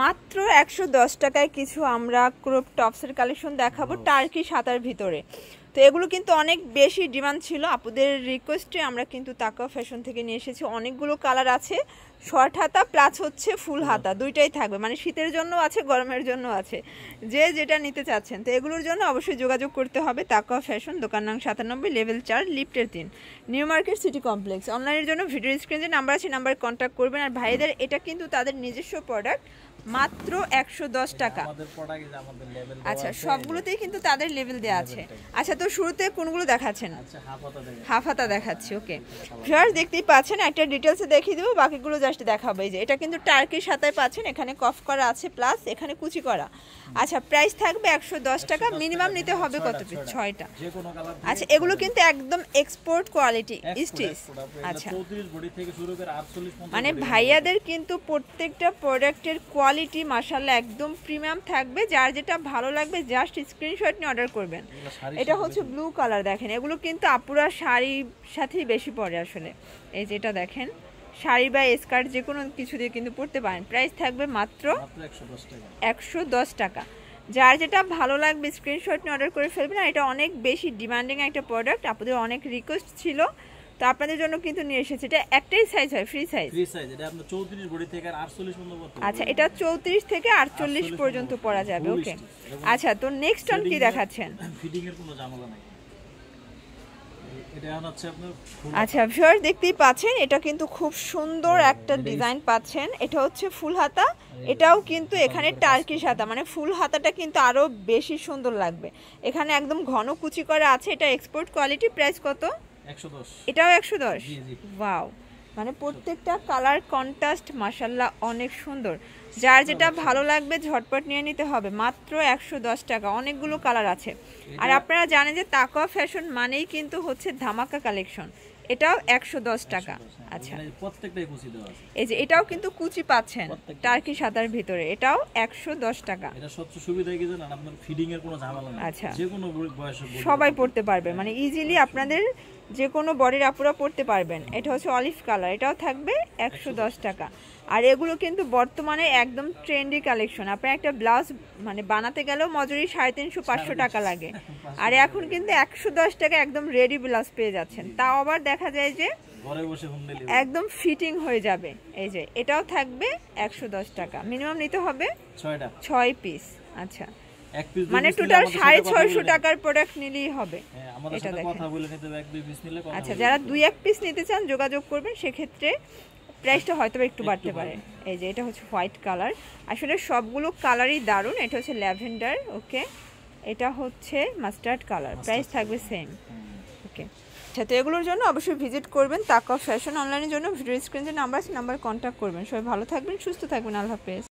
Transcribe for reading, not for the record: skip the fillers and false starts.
মাত্র 110 টাকায় কিছু আমরা ক্রপ টপসের কালেকশন দেখাবো টার্কি সাদার ভিতরে। তো এগুলো কিন্তু অনেক বেশি ডিমান্ড ছিল, আপুদের রিকোয়েস্টে আমরা কিন্তু তাকাও ফ্যাশন থেকে নিয়ে এসেছি। অনেকগুলো কালার আছে, শর্ট হাতা প্লাস হচ্ছে ফুল হাতা, দুইটাই থাকবে, মানে শীতের জন্য আছে গরমের জন্য আছে, যে যেটা নিতে চাচ্ছেন। তো এগুলোর জন্য অবশ্যই যোগাযোগ করতে হবে তাকাও ফ্যাশন, দোকান নং 97, লেভেল 4, লিফটের 3, নিউ মার্কেট সিটি কমপ্লেক্স। অনলাইনের জন্য ভিডিও স্ক্রিনে নাম্বার আছে, নাম্বারে কন্ট্যাক্ট করবেন। আর ভাইদের এটা কিন্তু তাদের নিজস্ব প্রোডাক্ট, মাত্র 110 টাকা। আচ্ছা, সবগুলোতেই কিন্তু তাদের লেভেল দেওয়া আছে। আচ্ছা, তো শুরুতে কোনগুলো দেখাচ্ছেন? হাফ হাতা দেখাচ্ছি। ওকে ভিউয়ার্স, দেখতেই পাচ্ছেন, একটা ডিটেলসে দেখিয়ে দেবো, বাকিগুলো জাস্ট দেখাবো। এই যে এটা কিন্তু টার্কির সাথে পাচ্ছেন, এখানে কফ করা আছে প্লাস এখানে কুচি করা। আচ্ছা, প্রাইস থাকবে 110 টাকা। মিনিমাম নিতে হবে কত পিস? 6টা। আচ্ছা, এগুলো কিন্তু একদম এক্সপোর্ট কোয়ালিটি স্টিচ। আচ্ছা, মানে ভাইয়াদের কিন্তু প্রত্যেকটা প্রোডাক্টের কোয়ালিটি মাশাআল্লাহ একদম প্রিমিয়াম থাকবে। যার যেটা ভালো লাগবে জাস্ট স্ক্রিনশট নিয়ে অর্ডার করবেন। এটা হচ্ছে ব্লু কালার, দেখেন এগুলো কিন্তু আপুরা শাড়ির সাথেই বেশি পরে আসলে। এই যেটা দেখেন, শাড়ি বা স্কার্ট যে কোনো কিছু দিয়ে কিন্তু পরতে পারেন। প্রাইস থাকবে মাত্র 110 টাকা। যার যেটা ভালো লাগবে স্ক্রিনশট নিয়ে অর্ডার করে ফেলবেন। আর এটা অনেক বেশি ডিমান্ডিং একটা প্রোডাক্ট, আপনাদের অনেক রিকোয়েস্ট ছিল, তো আপনাদের জন্য কিন্তু নিয়ে এসেছি। এটা একটাই সাইজ হয়, ফ্রি সাইজ। এটা আপনার 34 বডি থেকে 48 পর্যন্ত পড়তে পারে। আচ্ছা, এটা 34 থেকে 48 পর্যন্ত পরা যাবে। ওকে, আচ্ছা, তো নেক্সট অন কি দেখাচ্ছেন? ফিটিং এর কোনো ঝামেলা নাই। এটা হচ্ছে আপনার আচ্ছা ভিউয়ার, দেখতেই পাচ্ছেন, এটা কিন্তু খুব সুন্দর একটা ডিজাইন পাচ্ছেন। এটা হচ্ছে ফুল হাতা, এটাও কিন্তু এখানে টার্কিশ হাতা, মানে ফুল হাতাটা কিন্তু আরো বেশি সুন্দর লাগবে। এখানে একদম ঘন কুচি করা আছে। এটা এক্সপোর্ট কোয়ালিটি। প্রাইস কত? 110। এটাও 110। ওয়াও, মানে প্রত্যেকটা কালার কন্ট্রাস্ট মাশাআল্লাহ অনেক সুন্দর। যার যেটা ভালো লাগবে ঝটপট নিয়ে নিতে হবে। মাত্র 110 টাকা, অনেকগুলো কালার আছে। আর আপনারা জানেন যে তাকাও ফ্যাশন মানেই কিন্তু হচ্ছে ধামাকা কালেকশন। এটাও 110 টাকা। আচ্ছা, প্রত্যেকটাই কুচি দেওয়া আছে। এই যে এটাও কিন্তু কুচি পাচ্ছেন টার্কি সাদার ভিতরে, এটাও 110 টাকা। এটা সবচেয়ে সুবিধা কি জানেন, আপনার ফিডিং এর কোনো ঝামেলা নেই। আচ্ছা, যে কোনো বয়সের সবাই পড়তে পারবে, মানে ইজিলি আপনাদের যে কোনো বডির আপুরা পড়তে পারবেন। এটা হচ্ছে অলিভ কালার, এটাও থাকবে 110 টাকা। আর এগুলো কিন্তু বর্তমানে একদম ট্রেন্ডি কালেকশন। আপনার একটা ব্লাউজ মানে বানাতে গেলেও মজুরি 350-500 টাকা লাগে, আর এখন কিন্তু 110 টাকা একদম রেডি ব্লাউজ পেয়ে যাচ্ছেন। তাও আবার দেখা যায় যে ঘরে বসে একদম ফিটিং হয়ে যাবে। এই যে এটাও থাকবে 110 টাকা। মিনিমাম নিতে হবে 6 পিস। আচ্ছা, মানে টোটাল 650 টাকার প্রোডাক্ট নিলেই হবে। এটা দেখেন। আচ্ছা, যারা 2-1 পিস নিতে চান যোগাযোগ করবেন, সেক্ষেত্রে প্রাইসটা হয়তো একটু বাড়তে পারে। এই যে এটা হচ্ছে হোয়াইট কালার, আসলে সবগুলো কালারই দারুণ। এটা হচ্ছে ল্যাভেন্ডার। ওকে, এটা হচ্ছে মাস্টার্ড কালার। প্রাইস থাকবে সেম। ওকে, আচ্ছা, তো এগুলোর জন্য অবশ্যই ভিজিট করবেন তাকাও ফ্যাশন। অনলাইনের জন্য ভিডিও স্ক্রিনে নাম্বার আছে, নাম্বার কন্ট্যাক্ট করবেন। সবাই ভালো থাকবেন, সুস্থ থাকবেন। আল্লাহ হাফেজ।